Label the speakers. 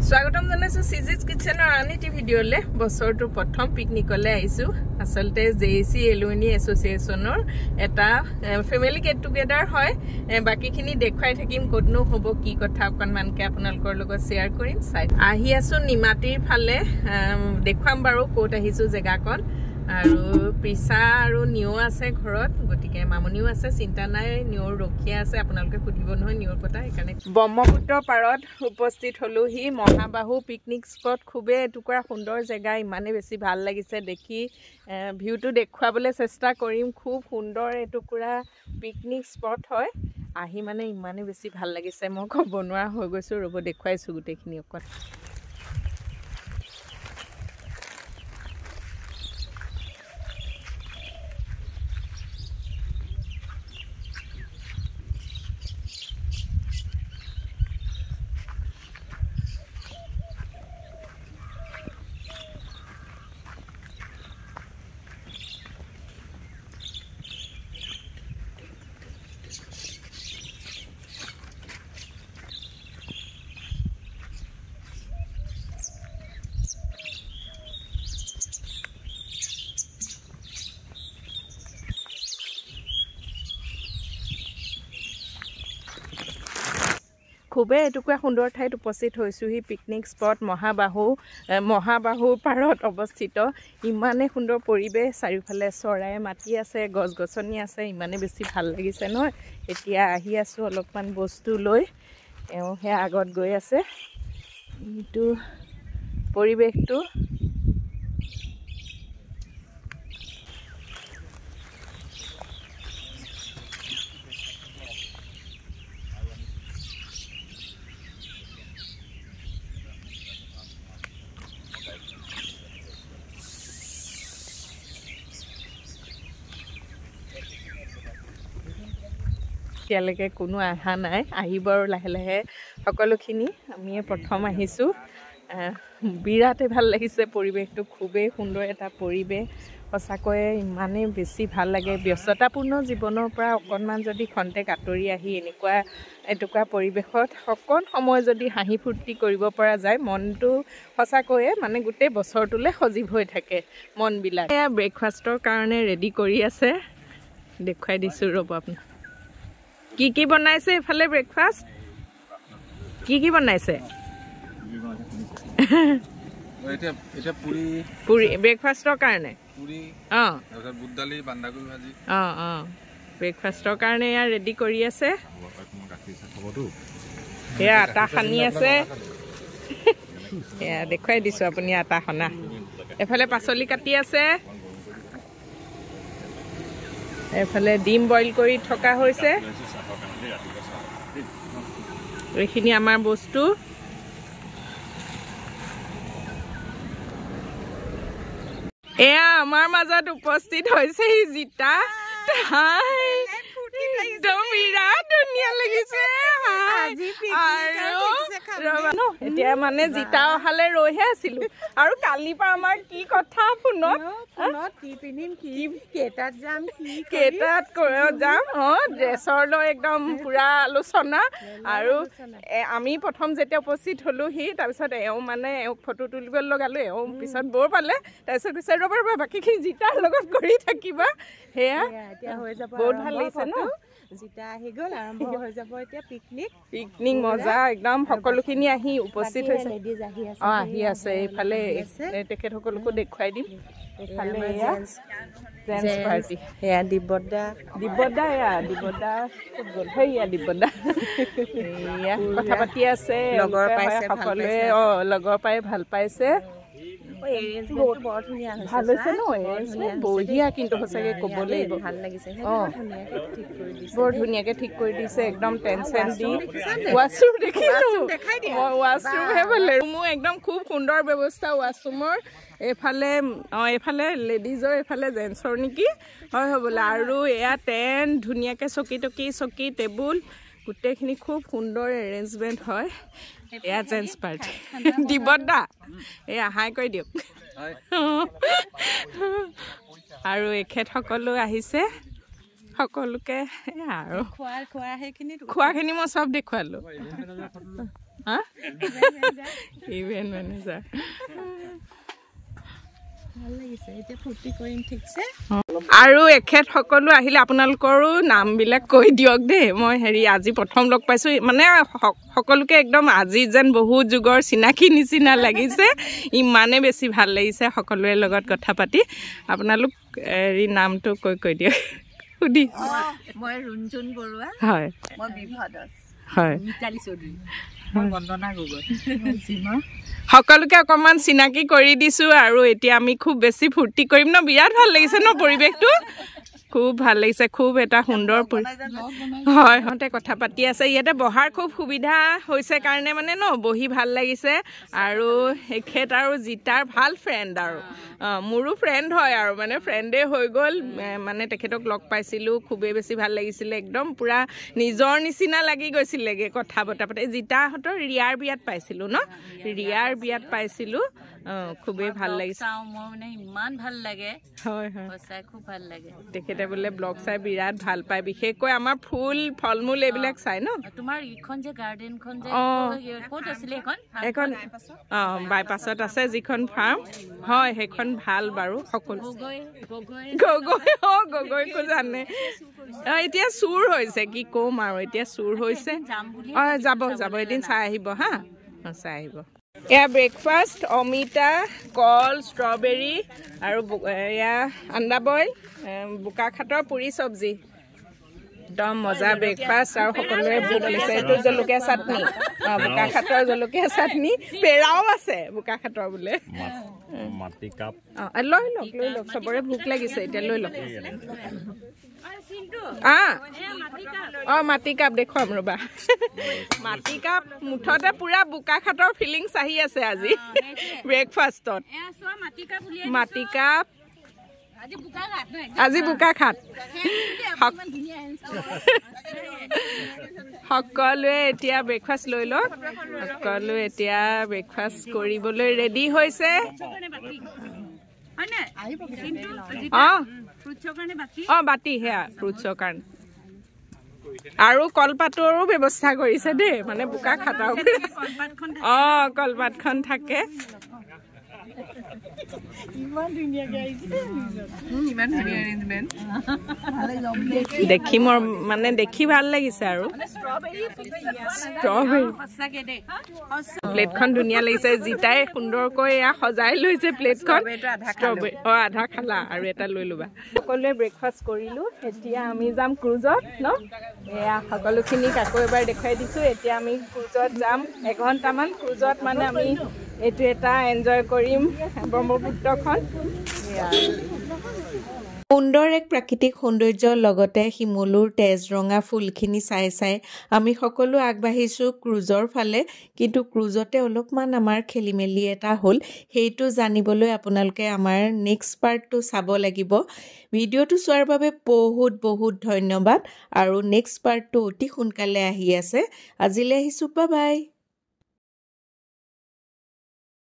Speaker 1: স্বাগতম জানাইছো সিজিস কিচেনৰ আনিটি ভিডিঅ'লে বছৰটো প্ৰথম পিকনিকলে আহিছো আসলতে জেএসি এলুমিনি এছ'চিয়েশ্যনৰ এটা ফেমিলি গেট টুগেদাৰ হয় বাকিখিনি দেখুৱাই থাকিম কতনো হ'ব কি কথা অকনমানকে আপোনালোকৰ লগত শেয়াৰ কৰিম চাই আহি আছো নিমাটিৰ ফালে দেখুৱাম বাৰু ক'ত আহিছো জেগাকন আৰু পিছা আৰু নিও আছে ঘৰত গটিকে মামনিও আছে চিন্তা নাই নিওৰ ৰখিয়া আছে আপোনালোকে খুদিব নহয় নিওৰ কথা এখানে ব্ৰহ্মপুত্ৰ পাৰত উপস্থিত হলো হি মহাবাহু পিকনিক স্পট খুবে এটুকুৰা সুন্দৰ জেগা ইমানে বেছি ভাল লাগিছে দেখি ভিউটো দেখুৱাবলৈ চেষ্টা কৰিম খুব সুন্দৰ এটুকুৰা পিকনিক স্পট হয় আহি মানে ইমানে বেছি ভাল লাগিছে মই ক'ব নোৱাৰা হৈ গৈছো ৰব দেখুৱাইছো গুটেখিনি অকল খুবে এটুকুৰা সুন্দৰ ঠাইত উপস্থিত হৈছো হি পিকনিক স্পট মহাবাহুৰ পাৰত অৱস্থিত ইমানে সুন্দৰ পৰিবেশ চাৰিওফালে চৰাই মাটি আছে গছ গছনি আছে ইমানে বেছি ভাল লাগিছে নহয় এতিয়া আহি আছো অলপমান বস্তু লৈ হে আগত গৈ আছে ইটো পৰিবেশটো এতিয়ালৈকে কোনো আহা নাই আহিব আৰু লাহে লাহে সকলোখিনি আমি প্ৰথম আহিছো বিৰাটে ভাল লাগিছে পৰিবেশটো খুবেই সুন্দৰ এটা পৰিবেশ সঁচাকৈ ইমানে বেছি ভাল লাগে ব্যস্ততাপূৰ্ণ জীৱনৰ পৰা অকণমান যদি খন্তেক আঁতৰি আহি এনেকুৱা এটুকুৰা পৰিবেশত অকণ সময় যদি হাঁহি ফূৰ্তি কৰিব পৰা যায় মনটো সঁচাকৈয়ে মানে গোটেই বছৰটোলৈ সজীৱ হৈ থাকে মনবিলাক এয়া ব্ৰেকফাষ্টৰ কাৰণে ৰেডি কৰি আছে দেখুৱাই দিছো ৰ'ব আপোনাক কি বনাইছে এফালে ব্ৰেকফাষ্ট কি বনাইছে
Speaker 2: এটা
Speaker 1: পুৰি ব্ৰেকফাষ্টৰ কাৰণে
Speaker 2: পুৰি তাৰপিছত বুট দালি বান্ধাকবি ভাজি
Speaker 1: ব্ৰেকফাষ্টৰ কাৰণে এয়া ৰেডি কৰি আছে এয়া আটা সানি আছে এয়া দেখুৱাই দিছো আপুনি আটা সনা এফালে পাচলি কাটি আছে এফালে ডিম বইল কৰি থকা হৈছে এইখিনি আমাৰ বস্তু এয়া আমাৰ মাজত উপস্থিত হৈছে জিতা একদম বিৰাট ধুনীয়া লাগিছে এতিয়া মানে জিতা অহালে ৰৈহে আছিলো আৰু কালিৰ পৰা আমাৰ কি কথা ফোনত কেইটাত যাম ড্ৰেছৰ লৈ একদম পুৰা আলোচনা আৰু আমি প্ৰথম যেতিয়া উপস্থিত হলো সি তাৰপিছত এওঁ মানে এওঁক ফটো তুলিব লগালো এওঁ পিছত বৰ পালে তাৰপিছত কৈছে ৰ'বা বাকীখিনি জিতাৰ লগত কৰি থাকিবা সেয়া বহুত ভাল লাগিছে ন জিতা আহি গ'ল আৰম্ভ হৈ যাব এতিয়া পিকনিক মজা একদম সকলোখিনি আহি উপস্থিত হৈছে আহি আছে এইফালে তেখেতসকলকো দেখুৱাই দিম এইফালে জেন্টছ পাৰ্টি এয়া দিব্যদা এয়া দিব্যদা গ'ল সেয়া দিব্যদা এয়া কথা পাতি আছে লগৰ পাইছে সকলোৱে লগৰ পাই ভাল পাইছে ভাল হৈছে ন বঢ়িয়া কিন্তু সঁচাকে ক'ব লাগিব ভাল লাগিছে বৰ ধুনীয়াকে ঠিক কৰি দিছে একদম টেনচন দি ৱাছৰুম দেখিলো ৱাছৰুমহে বোলে ৰুমো একদম খুব সুন্দৰ ব্যৱস্থা ৱাছৰুমৰ এইফালে লেডিজৰ এইফালে জেন্টছৰ নেকি হয় হ'বলা আৰু এয়া টেণ্ট ধুনীয়াকে চকী টেবুল গোটেইখিনি খুব সুন্দৰ এৰেঞ্জমেণ্ট হয় এয়া জেন্টছ পাৰ্টি দিব্যদা এয়া হাই কৈ দিয়ক আৰু এখেতসকলো আহিছে সকলোকে আৰু খোৱাখিনি মই চব দেখুৱালো ইভেন্ট মেনেজাৰ আৰু এখেত সকলো আহিলে আপোনালোকৰো নামবিলাক কৈ দিয়ক দেই মই হেৰি আজি প্ৰথম লগ পাইছোঁ মানে সকলোকে একদম আজি যেন বহুত যুগৰ চিনাকি নিচিনা লাগিছে ইমানে বেছি ভাল লাগিছে সকলোৰে লগত কথা পাতি আপোনালোক হেৰি নামটো কৈ দিয়ক সুধি
Speaker 3: মই ৰুঞ্জুন বৰুৱা
Speaker 1: হয়
Speaker 3: মই বিভা দাস
Speaker 1: হয়
Speaker 3: মিতালী চৌধুৰী মই বন্দনা গগৈ সীমা
Speaker 1: সকলোকে অকণমান চিনাকি কৰি দিছোঁ আৰু এতিয়া আমি খুব বেছি ফূৰ্তি কৰিম ন বিৰাট ভাল লাগিছে ন পৰিৱেশটো খুব ভাল লাগিছে খুব এটা সুন্দৰ হয় সিহঁতে কথা পাতি আছে ইয়াতে বহাৰ খুব সুবিধা হৈছে কাৰণে মানে ন বহি ভাল লাগিছে আৰু এখেত আৰু জিতাৰ ভাল ফ্ৰেণ্ড আৰু মোৰো ফ্ৰেণ্ড হয় আৰু মানে ফ্ৰেণ্ডে হৈ গ'ল মানে তেখেতক লগ পাইছিলোঁ খুবেই বেছি ভাল লাগিছিলে একদম পূৰা নিজৰ নিচিনা লাগি গৈছিলেগৈ কথা বতৰা পাতি জিতাহঁতৰ ৰিয়াৰ বিয়াত পাইছিলোঁ ন ৰিয়াৰ বিয়াত পাইছিলোঁ খুবেই ভাল লাগিছে
Speaker 3: মানে ইমান ভাল লাগে
Speaker 1: হয় হয়
Speaker 3: সঁচাই খুব ভাল লাগে
Speaker 1: তেখেতে বোলে ব্লগ চাই বিৰাট ভাল পায় বিশেষকৈ আমাৰ ফুল ফল মূল এইবিলাক চাই ন
Speaker 3: তোমাৰ এইখন যে গাৰ্ডেনখন যে ক'ত আছিলে
Speaker 1: এখন বাইপাছত আছে যিখন ফাৰ্ম হয় সেইখন ভাল বাৰু সকলো গগৈকো জানে এতিয়া চুৰ হৈছে কি ক'ম আৰু এতিয়া চুৰ হৈছে যাব এদিন চাই আহিব হা চাই আহিব এয়া ব্ৰেকফাষ্ট অমিতা কল ষ্ট্ৰবেৰী আৰু এয়া আন্দা বইল বোকাখাটৰ পুৰি চব্জি একদম মজা ব্ৰেকফাষ্ট আৰু সকলোৱে ভোক লাগিছে এইটো জলকীয়া চাটনি বোকাখাটৰ জলকীয়া চাটনি পেৰাও আছে বোকাখাটৰ বোলে লৈ লওক চবৰে ভোক লাগিছে এতিয়া লৈ লওক মাটি কাপ দেখুৱাম ৰ'বা মাটি কাপ মুঠতে পুৰা বোকাখাটৰ ফিলিংছ আহি আছে আজি ব্ৰেকফাষ্টত মাটি কাপ আজি বোকাখাট সকলোৱে এতিয়া ব্ৰেকফাষ্ট লৈ লওক সকলোৱে এতিয়া ব্ৰেকফাষ্ট কৰিবলৈ ৰেডি হৈছে বাতি সেয়া ফ্ৰুটছৰ কাৰণে আৰু কলপাতৰো ব্যৱস্থা কৰিছে দেই মানে বোকাখাটৰ কলপাতখন থাকে দেখি মোৰ মানে দেখি ভাল লাগিছে আৰু প্লেটখন ধুনীয়া লাগিছে জিতাই সুন্দৰকৈ এয়া সজাই লৈছে প্লেটখন ষ্ট্ৰবেৰী আধা খালা আৰু এটা লৈ ল'বা সকলোৱে ব্ৰেকফাষ্ট কৰিলোঁ এতিয়া আমি যাম ক্ৰুজত ন এয়া সকলোখিনিক আকৌ এবাৰ দেখুৱাই দিছোঁ এতিয়া আমি ক্ৰুজত যাম এঘণ্টামান ক্ৰুজত মানে আমি এইটো এটা এনজয় কৰিম ব্ৰহ্মপুত্ৰখন সুন্দৰ এক প্ৰাকৃতিক সৌন্দৰ্যৰ লগতে শিমলুৰ তেজৰঙা ফুলখিনি চাই চাই আমি সকলো আগবাঢ়িছোঁ ক্ৰুজৰ ফালে কিন্তু ক্ৰুজতে অলপমান আমাৰ খেলি মেলি এটা হ'ল সেইটো জানিবলৈ আপোনালোকে আমাৰ নেক্সট পাৰ্টটো চাব লাগিব ভিডিঅ'টো চোৱাৰ বাবে বহুত বহুত ধন্যবাদ আৰু নেক্সট পাৰ্টটো অতি সোনকালে আহি আছে আজিলৈ আহিছোঁ বাই